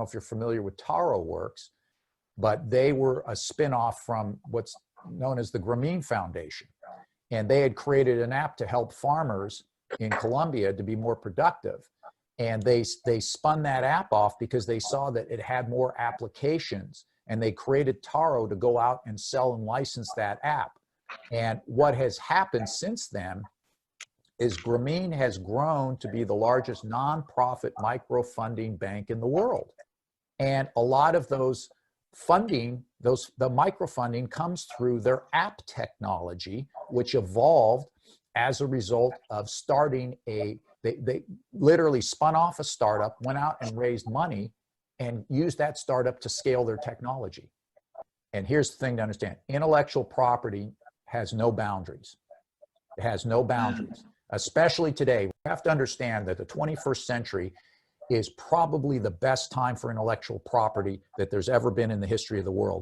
know if you're familiar with Taro Works, but they were a spin-off from what's known as the Grameen Foundation. And they had created an app to help farmers in Colombia to be more productive. And they spun that app off because they saw that it had more applications, and they created Taro to go out and sell and license that app. And what has happened since then is Grameen has grown to be the largest nonprofit microfunding bank in the world. And a lot of those funding, the microfunding comes through their app technology, which evolved as a result of starting they literally spun off a startup, went out and raised money, and used that startup to scale their technology. And here's the thing to understand. Intellectual property has no boundaries. It has no boundaries, especially today. We have to understand that the 21st century is probably the best time for intellectual property that there's ever been in the history of the world.